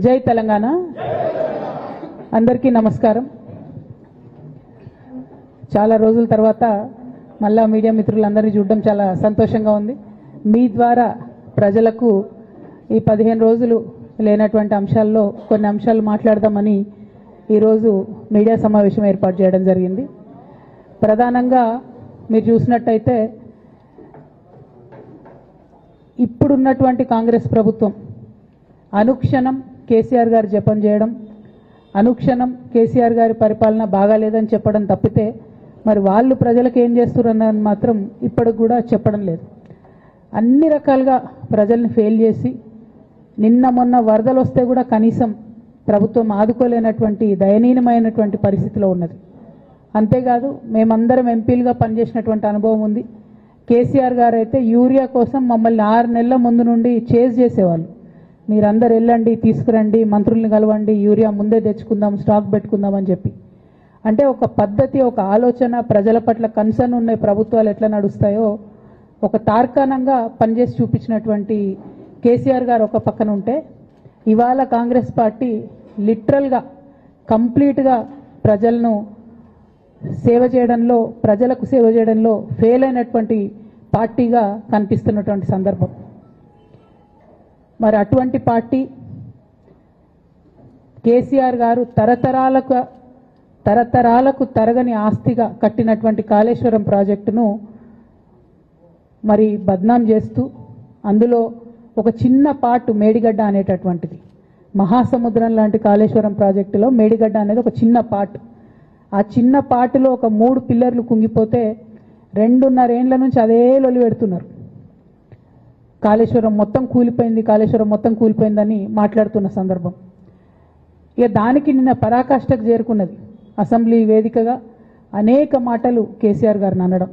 జై తెలంగాణ. అందరికీ నమస్కారం. చాలా రోజుల తర్వాత మళ్ళా మీడియా మిత్రులందరినీ చూడడం చాలా సంతోషంగా ఉంది. మీ ద్వారా ప్రజలకు ఈ 15 రోజులు లేనటువంటి అంశాల్లో కొన్ని అంశాలు మాట్లాడదామని ఈరోజు మీడియా సమావేశం ఏర్పాటు చేయడం జరిగింది. ప్రధానంగా మీరు చూసినట్టయితే ఇప్పుడున్నటువంటి కాంగ్రెస్ ప్రభుత్వం అనుక్షణం కేసీఆర్ గారు జపం చేయడం, అనుక్షణం కేసీఆర్ గారి పరిపాలన బాగాలేదని చెప్పడం తప్పితే మరి వాళ్ళు ప్రజలకు ఏం చేస్తున్నారని మాత్రం ఇప్పటికి కూడా చెప్పడం లేదు. అన్ని రకాలుగా ప్రజల్ని ఫెయిల్ చేసి నిన్న మొన్న వరదలు వస్తే కూడా కనీసం ప్రభుత్వం ఆదుకోలేనటువంటి దయనీయమైనటువంటి పరిస్థితిలో ఉన్నది. అంతేకాదు మేమందరం ఎంపీలుగా పనిచేసినటువంటి అనుభవం ఉంది. కేసీఆర్ గారు అయితే యూరియా కోసం మమ్మల్ని 6 నెలల ముందు నుండి చేజ్ చేసేవాళ్ళు. మీరందరూ వెళ్ళండి, తీసుకురండి, మంత్రుల్ని కలవండి, యూరియా ముందే తెచ్చుకుందాం, స్టాక్ పెట్టుకుందాం అని చెప్పి. అంటే ఒక పద్ధతి, ఒక ఆలోచన, ప్రజల పట్ల కన్సర్న్ ఉన్న ప్రభుత్వాలు ఎట్లా నడుస్తాయో ఒక తార్కాణంగా పనిచేసి చూపించినటువంటి కేసీఆర్ గారు ఒక పక్కన ఉంటే, ఇవాళ కాంగ్రెస్ పార్టీ లిటరల్గా కంప్లీట్గా ప్రజలను సేవ చేయడంలో, ప్రజలకు సేవ చేయడంలో ఫెయిల్ అయినటువంటి పార్టీగా కనిపిస్తున్నటువంటి సందర్భం. మరి అటువంటి పార్టీ కేసీఆర్ గారు తరతరాలకు తరగని ఆస్తిగా కట్టినటువంటి కాళేశ్వరం ప్రాజెక్టును మరి బద్నాం చేస్తూ, అందులో ఒక చిన్న పార్ట్ మేడిగడ్డ అనేటటువంటిది, మహాసముద్రం లాంటి కాళేశ్వరం ప్రాజెక్టులో మేడిగడ్డ అనేది ఒక చిన్న పార్ట్. ఆ చిన్న పార్టులో ఒక 3 పిల్లర్లు కుంగిపోతే 2.5 ఏండ్ల నుంచి అదే లొలి పెడుతున్నారు. కాళేశ్వరం మొత్తం కూలిపోయింది, కాళేశ్వరం మొత్తం కూలిపోయిందని మాట్లాడుతున్న సందర్భం. ఇక దానికి నిన్న పరాకాష్ఠకు చేరుకున్నది. అసెంబ్లీ వేదికగా అనేక మాటలు కేసీఆర్ గారిని అనడం.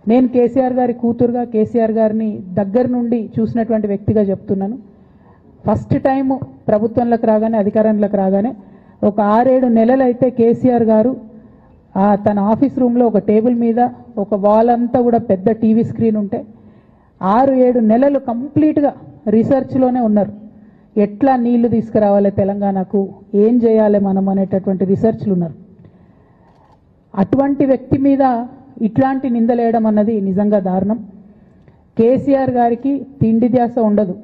నేను కేసీఆర్ గారి కూతురుగా, కేసీఆర్ గారిని దగ్గర నుండి చూసినటువంటి వ్యక్తిగా చెప్తున్నాను. ఫస్ట్ టైం ప్రభుత్వంలోకి రాగానే, అధికారంలోకి రాగానే ఒక 6-7 నెలలు అయితే కేసీఆర్ గారు తన ఆఫీస్ రూమ్లో ఒక టేబుల్ మీద ఒక వాల్ అంతా కూడా పెద్ద టీవీ స్క్రీన్ ఉంటే 6-7 నెలలు కంప్లీట్గా రీసెర్చ్లోనే ఉన్నారు. ఎట్లా నీళ్లు తీసుకురావాలి తెలంగాణకు, ఏం చేయాలి మనం అనేటటువంటి రీసెర్చ్లు ఉన్నారు. అటువంటి వ్యక్తి మీద ఇట్లాంటి నిందలేయడం అన్నది నిజంగా దారుణం. కేసీఆర్ గారికి తిండి ధ్యాస ఉండదు,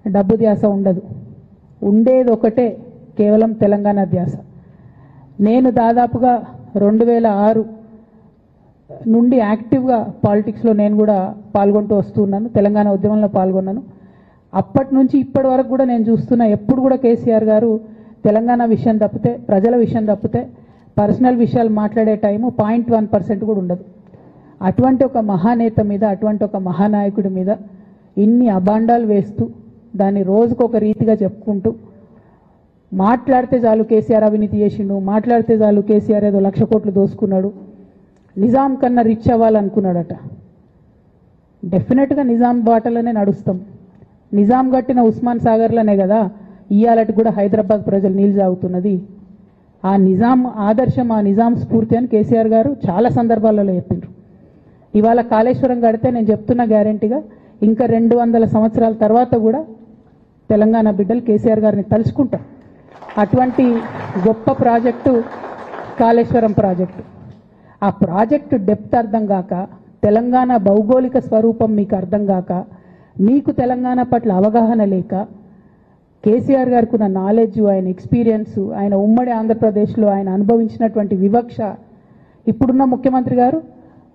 డబ్బు ధ్యాస ఉండదు, ఉండేది ఒకటే, కేవలం తెలంగాణ ధ్యాస. నేను దాదాపుగా 2006 నుండి యాక్టివ్గా పాలిటిక్స్లో నేను కూడా పాల్గొంటూ వస్తున్నాను. తెలంగాణ ఉద్యమంలో పాల్గొన్నాను. అప్పటి నుంచి ఇప్పటి వరకు కూడా నేను చూస్తున్నా, ఎప్పుడు కూడా కేసీఆర్ గారు తెలంగాణ విషయం తప్పితే, ప్రజల విషయం తప్పితే పర్సనల్ విషయాలు మాట్లాడే టైము 0.1% కూడా ఉండదు. అటువంటి ఒక మహానేత మీద, అటువంటి ఒక మహానాయకుడి మీద ఇన్ని అబాండాలు వేస్తూ, దాన్ని రోజుకొక రీతిగా చెప్పుకుంటూ, మాట్లాడితే చాలు కేసీఆర్ అవినీతి చేసిండు, మాట్లాడితే చాలు కేసీఆర్ ఏదో 1,00,000 కోట్లు దోసుకున్నాడు, నిజాం కన్నా రిచ్ అవ్వాలనుకున్నాడట. డెఫినెట్గా నిజాం బాటలోనే నడుస్తాం. నిజాం కట్టిన ఉస్మాన్ సాగర్లోనే కదా ఇయ్యాలటి కూడా హైదరాబాద్ ప్రజలు నీళ్ళు తాగుతున్నది. ఆ నిజాం ఆదర్శం, ఆ నిజాం స్ఫూర్తి అని కేసీఆర్ గారు చాలా సందర్భాలలో చెప్పిండ్రు. ఇవాళ కాళేశ్వరం కడితే నేను చెప్తున్నా గ్యారెంటీగా ఇంకా 200 సంవత్సరాల తర్వాత కూడా తెలంగాణ బిడ్డలు కేసీఆర్ గారిని తలుచుకుంటారు. అటువంటి గొప్ప ప్రాజెక్టు కాళేశ్వరం ప్రాజెక్టు. ఆ ప్రాజెక్టు డెప్త్ అర్థం కాక, తెలంగాణ భౌగోళిక స్వరూపం మీకు అర్థం కాక, మీకు తెలంగాణ పట్ల అవగాహన లేక, కేసీఆర్ గారికి ఉన్న నాలెడ్జ్, ఆయన ఎక్స్పీరియన్స్, ఆయన ఉమ్మడి ఆంధ్రప్రదేశ్లో ఆయన అనుభవించినటువంటి వివక్ష, ఇప్పుడున్న ముఖ్యమంత్రి గారు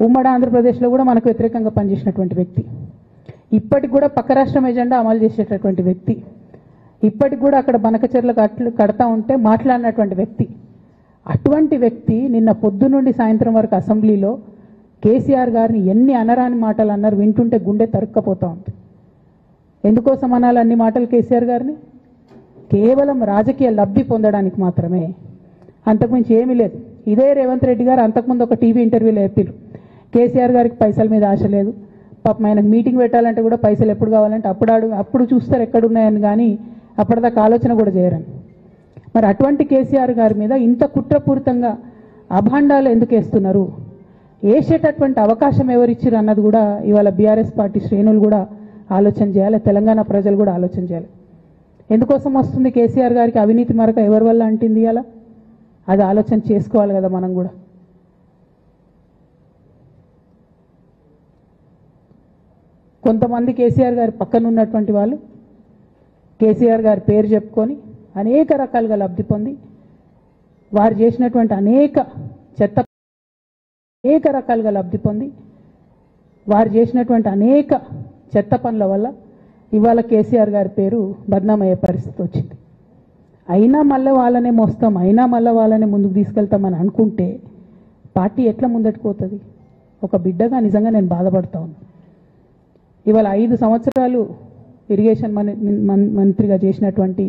ఉమ్మడి ఆంధ్రప్రదేశ్లో కూడా మనకు వ్యతిరేకంగా పనిచేసినటువంటి వ్యక్తి, ఇప్పటికి కూడా పక్క రాష్ట్రం ఎజెండా అమలు చేసేటటువంటి వ్యక్తి, ఇప్పటికి కూడా అక్కడ బనకచెర్లకు అట్లు కడతా ఉంటే మాట్లాడినటువంటి వ్యక్తి. అటువంటి వ్యక్తి నిన్న పొద్దు నుండి సాయంత్రం వరకు అసెంబ్లీలో కేసీఆర్ గారిని ఎన్ని అనరాని మాటలు అన్నారు, వింటుంటే గుండె తరుక్కపోతా ఉంది. ఎందుకోసం అనాలి అన్ని మాటలు కేసీఆర్ గారిని? కేవలం రాజకీయ లబ్ధి పొందడానికి మాత్రమే, అంతకుమించి ఏమీ లేదు. ఇదే రేవంత్ రెడ్డి గారు అంతకుముందు ఒక టీవీ ఇంటర్వ్యూలో చెప్పారు, కేసీఆర్ గారికి పైసల మీద ఆశ లేదు, పాపం ఆయనకు మీటింగ్ పెట్టాలంటే కూడా పైసలు ఎప్పుడు కావాలంటే అప్పుడు చూస్తారు ఎక్కడున్నాయని, కానీ అప్పటిదాకా ఆలోచన కూడా చేయరని. మరి అటువంటి కేసీఆర్ గారి మీద ఇంత కుట్రపూరితంగా అభాండాలు ఎందుకు వేస్తున్నారు? వేసేటటువంటి అవకాశం ఎవరిచ్చారు అన్నది కూడా ఇవాళ బీఆర్ఎస్ పార్టీ శ్రేణులు కూడా ఆలోచన చేయాలి, తెలంగాణ ప్రజలు కూడా ఆలోచన చేయాలి. ఎందుకోసం వస్తుంది కేసీఆర్ గారికి అవినీతి మరక ఎవరి వల్ల అంటింది అలా? అది ఆలోచన చేసుకోవాలి కదా మనం కూడా. కొంతమంది కేసీఆర్ గారి పక్కన ఉన్నటువంటి వాళ్ళు కేసీఆర్ గారి పేరు చెప్పుకొని అనేక రకాలుగా లబ్ధి పొంది వారు చేసినటువంటి అనేక చెత్త పనుల వల్ల ఇవాళ కేసీఆర్ గారి పేరు బద్నామయ్యే పరిస్థితి వచ్చింది. అయినా మళ్ళీ వాళ్ళనే మోస్తాం, అయినా మళ్ళీ వాళ్ళనే ముందుకు తీసుకెళ్తామని అనుకుంటే పార్టీ ఎట్లా ముందటికి పోతుంది? ఒక బిడ్డగా నిజంగా నేను బాధపడతా ఉన్నాను. ఇవాళ 5 సంవత్సరాలు ఇరిగేషన్ మంత్రిగా చేసినటువంటి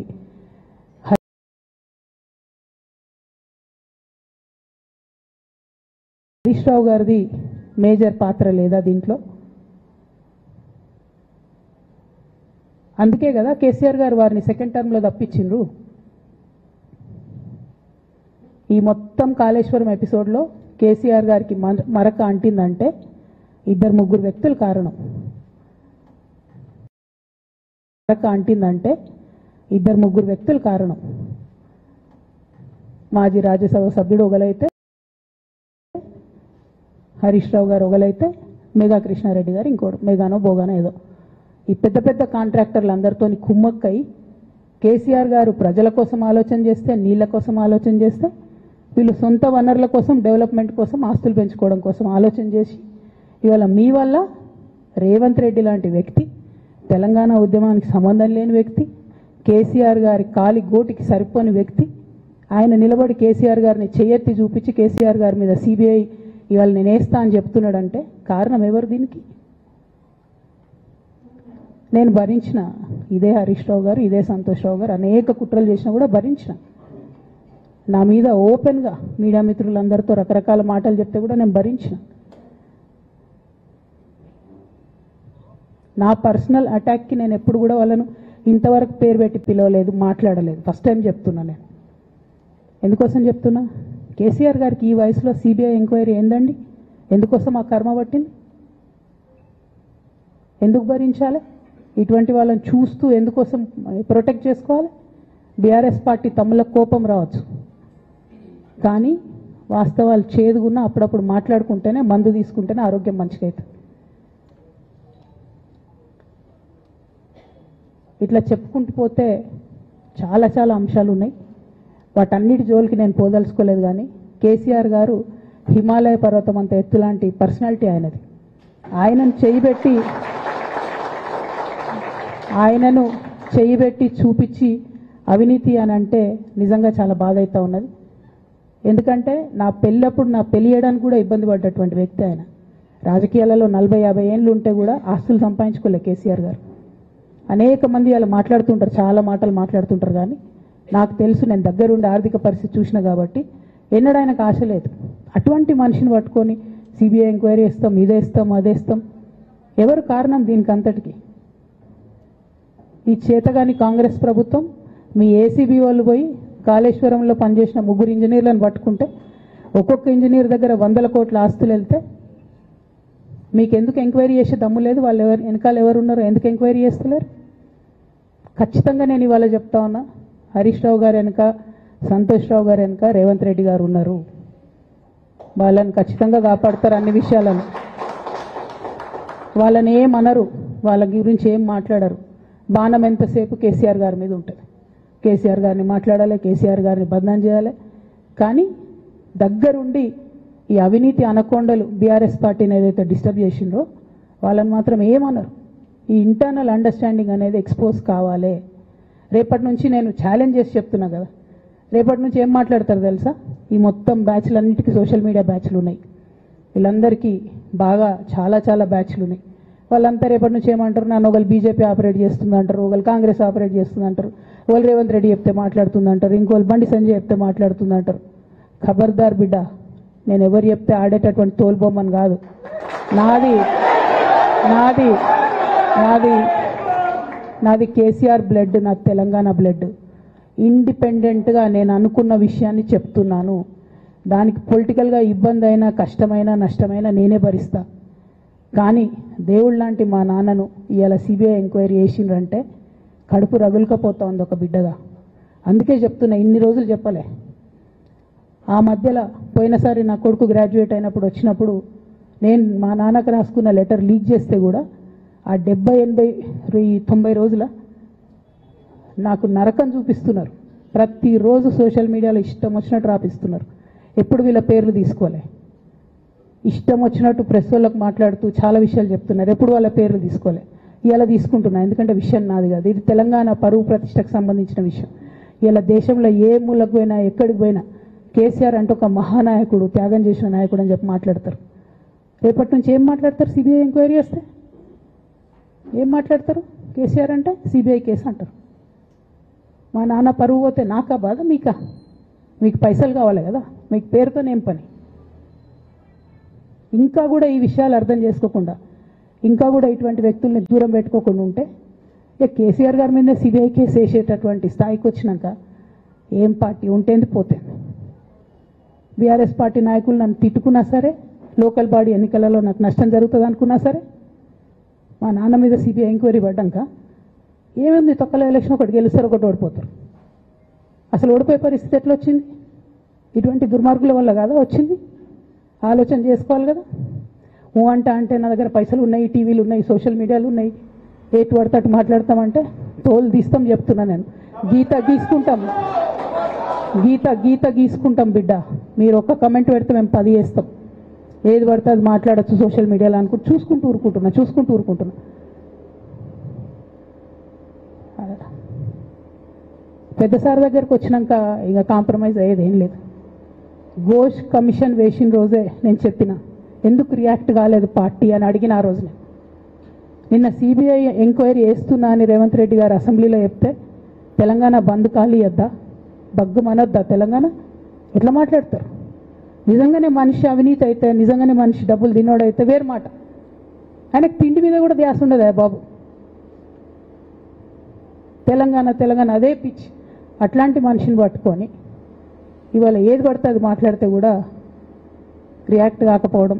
హరీష్ రావు గారిది మేజర్ పాత్ర లేదా దీంట్లో? అందుకే కదా కేసీఆర్ గారు వారిని సెకండ్ టర్మ్లో తప్పించిండ్రు. ఈ మొత్తం కాళేశ్వరం ఎపిసోడ్లో కేసీఆర్ గారికి మరక అంటిందంటే 2-3 వ్యక్తులు కారణం. మాజీ రాజ్యసభ సభ్యుడు ఒకలైతే, హరీష్ రావు గారు ఒకలైతే, మేఘా కృష్ణారెడ్డి గారు ఇంకోడు, మేఘానో బోగానో ఏదో. ఈ పెద్ద పెద్ద కాంట్రాక్టర్లు అందరితో కుమ్మక్కై కేసీఆర్ గారు ప్రజల కోసం ఆలోచన చేస్తే, నీళ్ల కోసం ఆలోచన చేస్తే, వీళ్ళు సొంత వనరుల కోసం, డెవలప్మెంట్ కోసం, ఆస్తులు పెంచుకోవడం కోసం ఆలోచన చేసి ఇవాళ మీ వల్ల రేవంత్ రెడ్డి లాంటి వ్యక్తి, తెలంగాణ ఉద్యమానికి సంబంధం లేని వ్యక్తి, కేసీఆర్ గారి కాలి గోటికి సరిపోని వ్యక్తి, ఆయన నిలబడి కేసీఆర్ గారిని చేయెత్తి చూపించి కేసీఆర్ గారి మీద సిబిఐ ఇవాళ నేను వేస్తా అని చెప్తున్నాడంటే కారణం ఎవరు దీనికి? నేను భరించిన, ఇదే హరీష్ రావు గారు, ఇదే సంతోష్ రావు గారు అనేక కుట్రలు చేసినా కూడా భరించిన. నా మీద ఓపెన్గా మీడియా మిత్రులందరితో రకరకాల మాటలు చెప్తే కూడా నేను భరించిన. నా పర్సనల్ అటాక్కి నేను ఎప్పుడు కూడా వాళ్ళను ఇంతవరకు పేరు పెట్టి పిలవలేదు, మాట్లాడలేదు. ఫస్ట్ టైం చెప్తున్నా నేను. ఎందుకోసం చెప్తున్నా? కేసీఆర్ గారికి ఈ వయసులో సిబిఐ ఎంక్వైరీ ఏందండి? ఎందుకోసం ఆ కర్మ పట్టింది? ఎందుకు భరించాలి? ఇటువంటి వాళ్ళని చూస్తూ ఎందుకోసం ప్రొటెక్ట్ చేసుకోవాలి? బీఆర్ఎస్ పార్టీ తమ్ముల కోపం రావచ్చు, కానీ వాస్తవాలు చేదుగున్నా అప్పుడప్పుడు మాట్లాడుకుంటేనే, మందు తీసుకుంటేనే ఆరోగ్యం మంచిగా అవుతుంది. ఇట్లా చెప్పుకుంటూ పోతే చాలా చాలా అంశాలు ఉన్నాయి. వాటన్నిటి జోలికి నేను పోదలుచుకోలేదు. కానీ కేసీఆర్ గారు హిమాలయ పర్వతం అంత ఎత్తు లాంటి పర్సనాలిటీ ఆయనది. ఆయనను చేయబెట్టి చూపించి అవినీతి అని అంటే నిజంగా చాలా బాధ అవుతా ఉన్నది. ఎందుకంటే నా పెళ్ళి చేయడానికి కూడా ఇబ్బంది పడ్డటువంటి వ్యక్తి ఆయన. రాజకీయాలలో 40-50 ఏళ్ళు ఉంటే కూడా ఆస్తులు సంపాదించుకోలే కేసీఆర్ గారు. అనేక మంది అలా మాట్లాడుతుంటారు, చాలా మాటలు మాట్లాడుతుంటారు. కానీ నాకు తెలుసు, నేను దగ్గరుండి ఆర్థిక పరిస్థితి చూసిన కాబట్టి ఎన్నడూ ఆయనకు ఆశ లేదు. అటువంటి మనిషిని పట్టుకొని సిబిఐ ఎంక్వైరీ ఇస్తాం, ఇదేస్తాం, అదేస్తాం. ఎవరు కారణం దీనికి అంతటికి? ఈ చేతగాని కాంగ్రెస్ ప్రభుత్వం మీ ఏసీబీ వాళ్ళు పోయి కాళేశ్వరంలో పనిచేసిన 3 ఇంజనీర్లను పట్టుకుంటే ఒక్కొక్క ఇంజనీర్ దగ్గర 100 కోట్ల ఆస్తులు వెళ్తే మీకు ఎందుకు ఎంక్వైరీ చేసే దమ్ము లేదు? వాళ్ళు వెనకాల ఎవరు ఉన్నారో ఎందుకు ఎంక్వైరీ చేస్తలేరు? ఖచ్చితంగా నేను ఇవాళ చెప్తా ఉన్నా, హరీష్ రావు గారు వెనక, సంతోష్ రావు గారు వెనక రేవంత్ రెడ్డి గారు ఉన్నారు. వాళ్ళని ఖచ్చితంగా కాపాడతారు అన్ని విషయాలను. వాళ్ళని ఏమనరు, వాళ్ళ గురించి ఏం మాట్లాడరు. బాణం ఎంతసేపు కేసీఆర్ గారి మీద ఉంటుంది. కేసీఆర్ గారిని మాట్లాడాలి, కేసీఆర్ గారిని బదనాం చేయాలి. కానీ దగ్గరుండి ఈ అవినీతి అనకొండలు బీఆర్ఎస్ పార్టీని ఏదైతే డిస్టర్బ్ చేసిండ్రో వాళ్ళని మాత్రం ఏమనరు. ఈ ఇంటర్నల్ అండర్స్టాండింగ్ అనేది ఎక్స్పోజ్ కావాలి. రేపటి నుంచి నేను ఛాలెంజ్ చేసి చెప్తున్నా కదా, రేపటి నుంచి ఏం మాట్లాడతారు తెలుసా? ఈ మొత్తం బ్యాచ్లన్నిటికీ సోషల్ మీడియా బ్యాచ్లు ఉన్నాయి. వీళ్ళందరికీ బాగా చాలా చాలా బ్యాచ్లు ఉన్నాయి. వాళ్ళంతా రేపటి నుంచి ఏమంటారు? నన్ను ఒకళ్ళు బీజేపీ ఆపరేట్ చేస్తుందంటారు, ఒకళ్ళు కాంగ్రెస్ ఆపరేట్ చేస్తుందంటారు, ఒకళ్ళు రేవంత్ రెడ్డి చెప్తే మాట్లాడుతుందంటారు, ఇంకోళ్ళు బండి సంజయ్ చెప్తే మాట్లాడుతుందంటారు. ఖబర్దార్ బిడ్డ, నేను ఎవరు చెప్తే ఆడేటటువంటి తోలుబొమ్మని కాదు. నాది నాది నాది నాది కేసీఆర్ బ్లడ్, నాది తెలంగాణ బ్లడ్. ఇండిపెండెంట్గా నేను అనుకున్న విషయాన్ని చెప్తున్నాను. దానికి పొలిటికల్గా ఇబ్బంది అయినా, కష్టమైనా, నష్టమైనా నేనే భరిస్తా. కానీ దేవుళ్ళ లాంటి మా నాన్నను ఇవాళ సిబిఐ ఎంక్వైరీ చేసిండ్రంటే కడుపు రగులుకపోతా ఉంది ఒక బిడ్డగా. అందుకే చెప్తున్నా, ఇన్ని రోజులు చెప్పలే. ఆ మధ్యలో పోయినసారి నా కొడుకు గ్రాడ్యుయేట్ అయినప్పుడు వచ్చినప్పుడు నేను మా నాన్నకు రాసుకున్న లెటర్ లీక్ చేస్తే కూడా ఆ 70, 80, 90 రోజుల నాకు నరకం చూపిస్తున్నారు. ప్రతిరోజు సోషల్ మీడియాలో ఇష్టం వచ్చినట్టు రాపిస్తున్నారు. ఎప్పుడు వీళ్ళ పేర్లు తీసుకోలే, ఇష్టం వచ్చినట్టు ప్రెస్ వాళ్ళకు మాట్లాడుతూ చాలా విషయాలు చెప్తున్నారు. ఎప్పుడు వాళ్ళ పేర్లు తీసుకోలే. ఇలా తీసుకుంటున్నా, ఎందుకంటే విషయం నాది కాదు, ఇది తెలంగాణ పరువు ప్రతిష్టకు సంబంధించిన విషయం. ఇలా దేశంలో ఏ మూలకు పోయినా ఎక్కడికి పోయినా కేసీఆర్ అంటే ఒక మహానాయకుడు, త్యాగం చేసిన నాయకుడు అని చెప్పి మాట్లాడతారు. రేపటి నుంచి ఏం మాట్లాడతారు? సిబిఐ ఎంక్వైరీ చేస్తే ఏం మాట్లాడతారు? కేసీఆర్ అంటే సిబిఐ కేసు అంటారు. మా నాన్న పరువు పోతే నాకా బాధ, మీకా? మీకు పైసలు కావాలి కదా, మీకు పేరుతోనేం పని? ఇంకా కూడా ఈ విషయాలు అర్థం చేసుకోకుండా, ఇంకా కూడా ఇటువంటి వ్యక్తుల్ని దూరం పెట్టుకోకుండా ఉంటే ఇక కేసీఆర్ గారి మీద సిబిఐ కేసు వేసేటటువంటి స్థాయికి వచ్చినాక ఏం పార్టీ ఉంటేంది పోతేంది. బీఆర్ఎస్ పార్టీ నాయకులు నన్ను తిట్టుకున్నా సరే, లోకల్ బాడీ ఎన్నికలలో నాకు నష్టం జరుగుతుంది అనుకున్నా సరే, మా నాన్న మీద సిబిఐ ఎంక్వైరీ పడ్డాక ఏముంది, తొక్కల ఎలక్షన్ ఒకటి గెలుస్తారు, ఒకటి ఓడిపోతారు. అసలు ఓడిపోయే పరిస్థితి ఎట్లా వచ్చింది? ఇటువంటి దుర్మార్గుల వల్ల కాదా వచ్చింది? ఆలోచన చేసుకోవాలి కదా. అంటే నా దగ్గర పైసలు ఉన్నాయి, టీవీలు ఉన్నాయి, సోషల్ మీడియాలు ఉన్నాయి, ఏటు పడితే అటు మాట్లాడతామంటే తోలు తీస్తాం చెప్తున్నా నేను. గీత గీసుకుంటాం బిడ్డ. మీరు ఒక్క కమెంట్ పెడితే మేము 10 చేస్తాం. ఏది పడితే అది మాట్లాడచ్చు సోషల్ మీడియాలో అనుకుంటూ చూసుకుంటూ ఊరుకుంటున్నా. పెద్ద సార్ దగ్గరకు వచ్చినాక ఇక కాంప్రమైజ్ అయ్యేది ఏం లేదు. ఘోష్ కమిషన్ వేసిన రోజే నేను చెప్పిన, ఎందుకు రియాక్ట్ కాలేదు పార్టీ అని అడిగిన ఆ రోజునే. నిన్న సిబిఐ ఎంక్వైరీ వేస్తున్నా అని రేవంత్ రెడ్డి గారు అసెంబ్లీలో చెప్తే తెలంగాణ బంద్ ఖాళీ వద్దా, బగ్గు మనొద్దా తెలంగాణ? ఎట్లా మాట్లాడతారు? నిజంగానే మనిషి అవినీతి అయితే, నిజంగానే మనిషి డబ్బులు తినోడైతే వేరు మాట. ఆయనకు తిండి మీద కూడా ధ్యాస ఉండదా బాబు? తెలంగాణ అదే పిచ్చి. అట్లాంటి మనిషిని పట్టుకొని ఇవాళ ఏది పడితే అది మాట్లాడితే కూడా రియాక్ట్ కాకపోవడం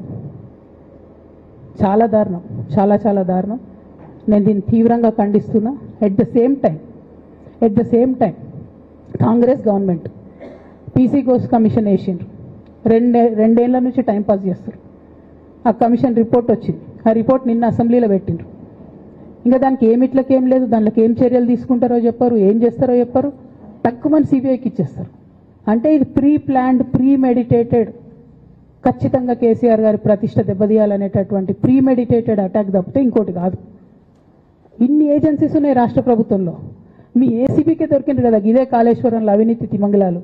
చాలా దారుణం, చాలా దారుణం. నేను దీన్ని తీవ్రంగా ఖండిస్తున్నా. At the same time Congress government PC Ghosh commission వేసిండ్రు. రెండేళ్ల నుంచి టైంపాస్ చేస్తారు. ఆ కమిషన్ రిపోర్ట్ వచ్చింది. ఆ రిపోర్ట్ నిన్న అసెంబ్లీలో పెట్టిండ్రు. ఇంకా దానికి ఏమిట్లకేం లేదు, దాంట్లోకి ఏం చర్యలు తీసుకుంటారో చెప్పారు, ఏం చేస్తారో చెప్పారు. తక్కువ సిబిఐకి ఇచ్చేస్తారు. అంటే ఇది ప్రీ ప్లాన్డ్, ప్రీ మెడిటేటెడ్, ఖచ్చితంగా కేసీఆర్ గారి ప్రతిష్ట దెబ్బతీయాలనేటటువంటి ప్రీ మెడిటేటెడ్ అటాక్ తప్పితే ఇంకోటి కాదు. ఇన్ని ఏజెన్సీస్ ఉన్నాయి రాష్ట్ర ప్రభుత్వంలో. మీ ఏసీబీకే దొరికింది కదా ఇదే కాళేశ్వరంలో అవినీతి తిమంగళాలు.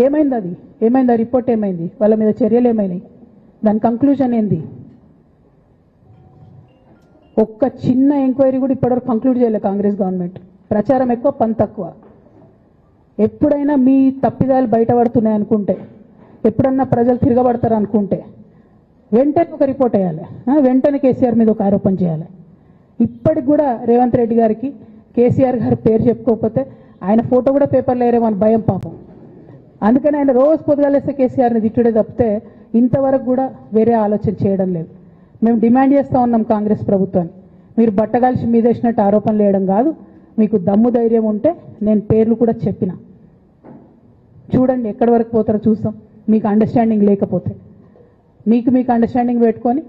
ఏమైంది అది? ఏమైంది ఆ రిపోర్ట్? ఏమైంది? వాళ్ళ మీద చర్యలు ఏమైనాయి? దాని కంక్లూజన్ ఏంది? ఒక్క చిన్న ఎంక్వైరీ కూడా ఇప్పటివరకు కంక్లూడ్ చేయలేదు కాంగ్రెస్ గవర్నమెంట్. ప్రచారం ఎక్కువ, పని తక్కువ. ఎప్పుడైనా మీ తప్పిదాలు బయటపడుతున్నాయి అనుకుంటే, ఎప్పుడన్నా ప్రజలు తిరగబడతారు అనుకుంటే వెంటనే ఒక రిపోర్ట్ వేయాలి, వెంటనే కేసీఆర్ మీద ఒక ఆరోపణ చేయాలి. ఇప్పటికి కూడా రేవంత్ రెడ్డి గారికి కేసీఆర్ గారి పేరు చెప్పుకోకపోతే ఆయన ఫోటో కూడా పేపర్లో వేరేమని భయం పాపం. అందుకని ఆయన రోజు పొద్దుగాలేస్తే కేసీఆర్ని తిట్టుడే తప్పితే ఇంతవరకు కూడా వేరే ఆలోచన చేయడం లేదు. మేము డిమాండ్ చేస్తూ ఉన్నాం కాంగ్రెస్ ప్రభుత్వాన్ని, మీరు బట్టగాల్చి మీదేసినట్టు ఆరోపణలు వేయడం కాదు, మీకు దమ్ము ధైర్యం ఉంటే నేను పేర్లు కూడా చెప్పిన, చూడండి ఎక్కడి వరకు పోతారో చూస్తాం. మీకు అండర్స్టాండింగ్ లేకపోతే మీకు అండర్స్టాండింగ్ పెట్టుకొని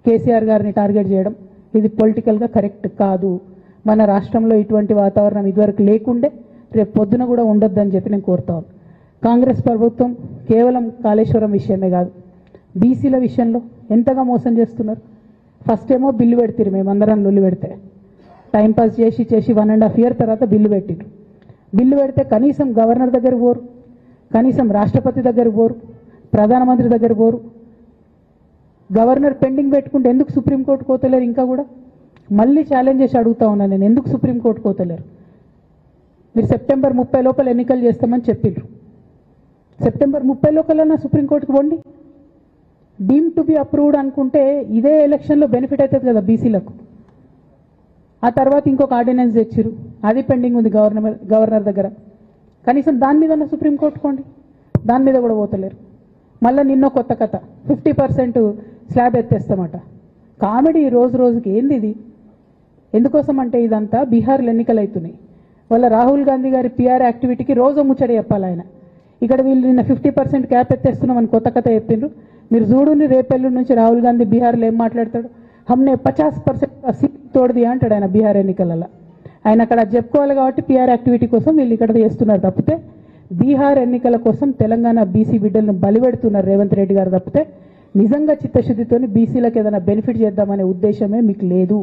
కేసీఆర్ గారిని టార్గెట్ చేయడం ఇది పొలిటికల్గా కరెక్ట్ కాదు. మన రాష్ట్రంలో ఇటువంటి వాతావరణం ఇదివరకు లేకుండే, రేపు పొద్దున కూడా ఉండొద్దని చెప్పి నేను కోరుతాను. కాంగ్రెస్ ప్రభుత్వం కేవలం కాళేశ్వరం విషయమే కాదు, బీసీల విషయంలో ఎంతగా మోసం చేస్తున్నారు. ఫస్ట్ ఏమో బిల్లు పెడతారు, మేమందరం లొల్లి పెడితే టైంపాస్ చేసి 1.5 years తర్వాత బిల్లు పెట్టిరు. బిల్లు పెడితే కనీసం గవర్నర్ దగ్గర పోరు, కనీసం రాష్ట్రపతి దగ్గర పోరు, ప్రధానమంత్రి దగ్గర పోరు. గవర్నర్ పెండింగ్ పెట్టుకుంటే ఎందుకు సుప్రీంకోర్టు కోతలేరు? ఇంకా కూడా మళ్ళీ ఛాలెంజ్ చేసి అడుగుతా ఉన్నాను నేను, ఎందుకు సుప్రీంకోర్టు కోతలేరు? మీరు September 30 లోపల ఎన్నికలు చేస్తామని చెప్పిండ్రు. September 30 లోపల సుప్రీంకోర్టుకు పోండి. డీమ్ టు బి అప్రూవ్డ్ అనుకుంటే ఇదే ఎలక్షన్లో బెనిఫిట్ అవుతుంది కదా బీసీలకు. ఆ తర్వాత ఇంకొక ఆర్డినెన్స్ తెచ్చిరు, అది పెండింగ్ ఉంది గవర్నర్ దగ్గర. కనీసం దాని మీద సుప్రీంకోర్టుకోండి, దాని మీద కూడా పోతలేరు. మళ్ళీ నిన్న కొత్త కథ, 50% స్లాబ్ ఎత్తేస్తామట. కామెడీ రోజు రోజుకి ఏంది ఇది? ఎందుకోసం అంటే ఇదంతా బీహార్లో ఎన్నికలు అవుతున్నాయి. వాళ్ళ రాహుల్ గాంధీ గారి పిఆర్ యాక్టివిటీకి రోజు ముచ్చడి చెప్పాలి ఆయన. ఇక్కడ వీళ్ళు నిన్న 50% క్యాప్ ఎత్తేస్తున్నామని కొత్త కథ చెప్పిండ్రు. మీరు చూడుని రేపెల్లుండి నుంచి రాహుల్ గాంధీ బీహార్లో ఏం మాట్లాడతాడు. హమ్నే 50% సీట్ తోడది అంటాడు ఆయన బీహార్ ఎన్నికలలో. ఆయన అక్కడ చెప్పుకోవాలి కాబట్టి పిఆర్ యాక్టివిటీ కోసం వీళ్ళు ఇక్కడ చేస్తున్నారు తప్పితే బీహార్ ఎన్నికల కోసం తెలంగాణ బీసీ బిడ్డలను బలిపెడుతున్నారు రేవంత్ రెడ్డి గారు తప్పితే నిజంగా చిత్తశుద్ధితోని బీసీలకు ఏదైనా బెనిఫిట్ చేద్దామనే ఉద్దేశమే మీకు లేదు.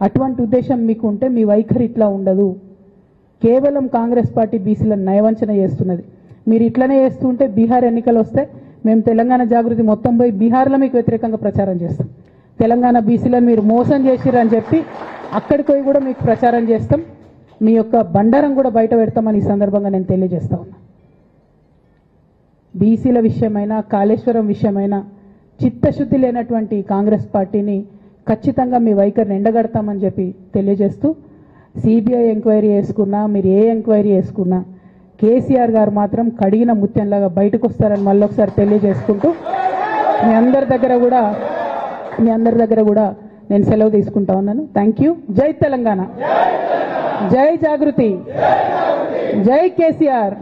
అటువంటి ఉద్దేశం మీకు ఉంటే మీ వైఖరి ఇట్లా ఉండదు. కేవలం కాంగ్రెస్ పార్టీ బీసీలను నయవంచన చేస్తున్నది. మీరు ఇట్లనే చేస్తుంటే బీహార్ ఎన్నికలు వస్తే మేము తెలంగాణ జాగృతి మొత్తం పోయి బీహార్లో మీకు వ్యతిరేకంగా ప్రచారం చేస్తాం. తెలంగాణ బీసీలను మీరు మోసం చేసిరని చెప్పి అక్కడికి పోయి కూడా మీకు ప్రచారం చేస్తాం. మీ యొక్క బండారం కూడా బయట పెడతామని ఈ సందర్భంగా నేను తెలియజేస్తా ఉన్నా. బీసీల విషయమైనా కాళేశ్వరం విషయమైనా చిత్తశుద్ధి లేనటువంటి కాంగ్రెస్ పార్టీని ఖచ్చితంగా మీ వైఖరిని ఎండగడతామని చెప్పి తెలియజేస్తూ సిబిఐ ఎంక్వైరీ చేసుకున్నా మీరు ఏ ఎంక్వైరీ చేసుకున్నా కేసీఆర్ గారు మాత్రం కడిగిన ముత్యంలాగా బయటకు వస్తారని మళ్ళొకసారి తెలియజేసుకుంటూ మీ అందరి దగ్గర కూడా నేను సెలవు తీసుకుంటా ఉన్నాను. Thank you. జై తెలంగాణ, జై జాగృతి, జై కేసీఆర్.